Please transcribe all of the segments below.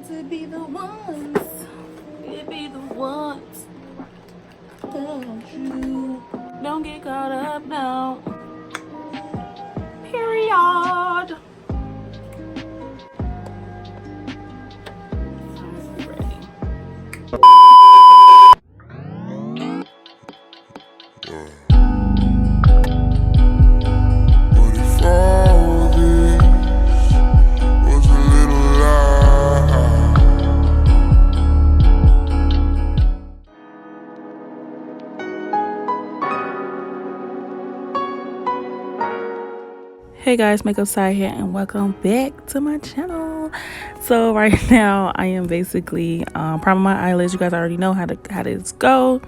to be the ones. It be the ones. Don't you? Don't get caught up now. Period. I'm ready. Hey guys, MakeupSy here and welcome back to my channel. So right now I am basically priming my eyelids. You guys already know how this go.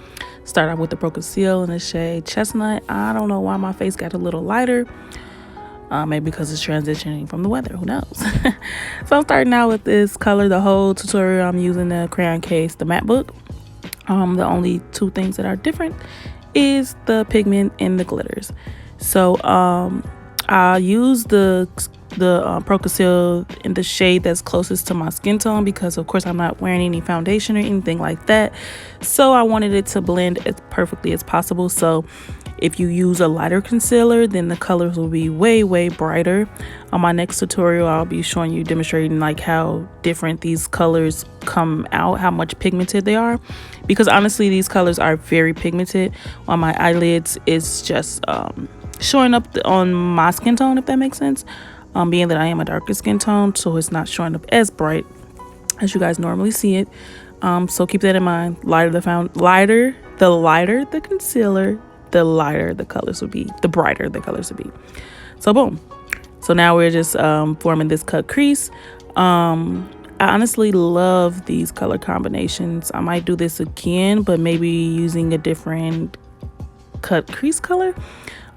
Start off with the Proconceal in the shade Chestnut. I don't know why my face got a little lighter. Maybe because it's transitioning from the weather, who knows. So I'm starting out with this color. The whole tutorial I'm using the Crayon case, the matte book. The only two things that are different is the pigment and the glitters. So I use the Proconceal in the shade that's closest to my skin tone because of course I'm not wearing any foundation or anything like that, so I wanted it to blend as perfectly as possible. So if you use a lighter concealer, then the colors will be way brighter. On my next tutorial I'll be showing you, demonstrating like how different these colors come out, how much pigmented they are, because honestly these colors are very pigmented. On my eyelids it's just showing up on my skin tone, if that makes sense, being that I am a darker skin tone, so it's not showing up as bright as you guys normally see it. So keep that in mind. The lighter the concealer, the lighter the colors will be, the brighter the colors will be. So boom. So now we're just forming this cut crease. I honestly love these color combinations. I might do this again, but maybe using a different cut crease color.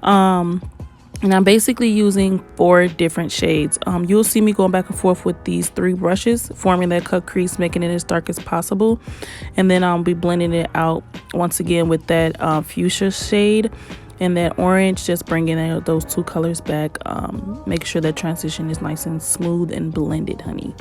And I'm basically using 4 different shades. You'll see me going back and forth with these 3 brushes, forming that cut crease, making it as dark as possible, and then I'll be blending it out once again with that fuchsia shade and that orange, just bringing those 2 colors back. Make sure that transition is nice and smooth and blended, honey.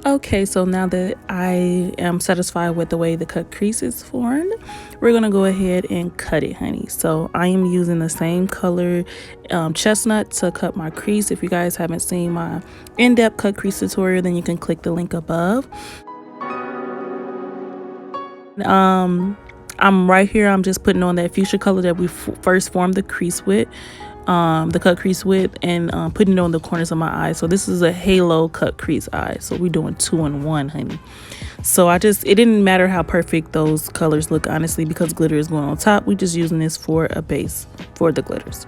Okay, so now that I am satisfied with the way the cut crease is formed, we're gonna go ahead and cut it, honey. So I am using the same color Chestnut to cut my crease. If you guys haven't seen my in-depth cut crease tutorial, then you can click the link above. I'm right here, I'm just putting on that fuchsia color that we first formed the crease with, the cut crease with, and putting it on the corners of my eyes. So this is a halo cut crease eye, so we're doing 2 in 1, honey. So it didn't matter how perfect those colors look, honestly, because glitter is going on top. We're just using this for a base for the glitters.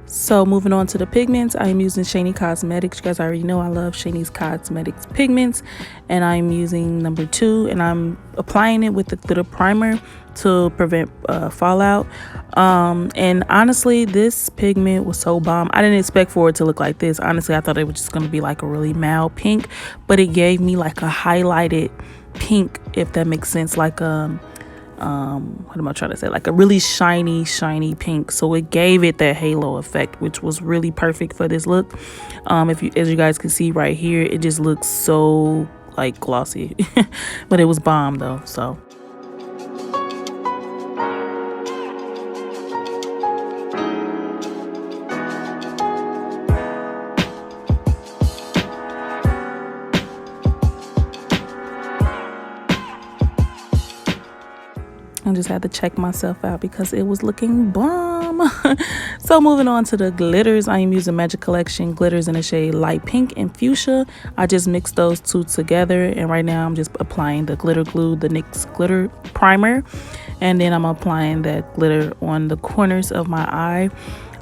So moving on to the pigments, I am using Shany Cosmetics. You guys already know I love Shany's Cosmetics pigments, and I'm using number 2, and I'm applying it with the glitter primer to prevent fallout. And honestly, this pigment was so bomb. I didn't expect for it to look like this. Honestly, I thought it was just going to be like a really mild pink, but it gave me like a highlighted pink, if that makes sense, like what am I trying to say, like a really shiny pink. So it gave it that halo effect, which was really perfect for this look. As you guys can see right here, it just looks so like glossy but it was bomb though. So I just had to check myself out because it was looking bomb. So moving on to the glitters, I am using Magic Collection glitters in the shade light pink and fuchsia. I just mixed those two together, and right now I'm just applying the glitter glue, the NYX Glitter Primer, and then I'm applying that glitter on the corners of my eye.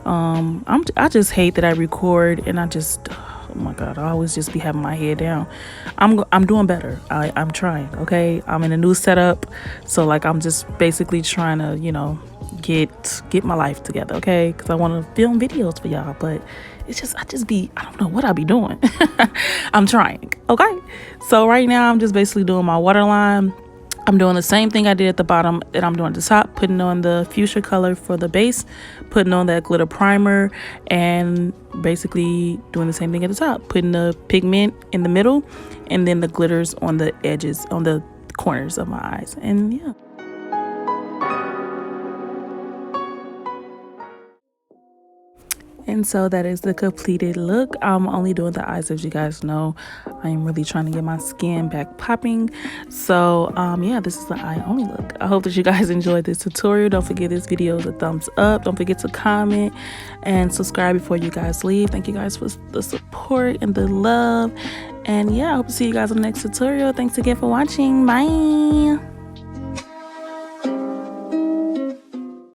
I just hate that I record and I just, oh my god, I always just be having my head down. I'm doing better. I'm trying. Okay, I'm in a new setup, so like I'm just basically trying to, you know, get my life together. Okay, because I want to film videos for y'all, but it's just I don't know what I be doing. I'm trying. Okay, so right now I'm just basically doing my waterline. I'm doing the same thing I did at the bottom that I'm doing at the top, putting on the fuchsia color for the base, putting on that glitter primer, and basically doing the same thing at the top, putting the pigment in the middle, and then the glitters on the edges, on the corners of my eyes. And yeah. And so that is the completed look. I'm only doing the eyes, as you guys know. I am really trying to get my skin back popping. So yeah, this is the eye only look. I hope that you guys enjoyed this tutorial. Don't forget this video is a thumbs up. Don't forget to comment and subscribe before you guys leave. Thank you guys for the support and the love. And yeah, I hope to see you guys in the next tutorial. Thanks again for watching. Bye.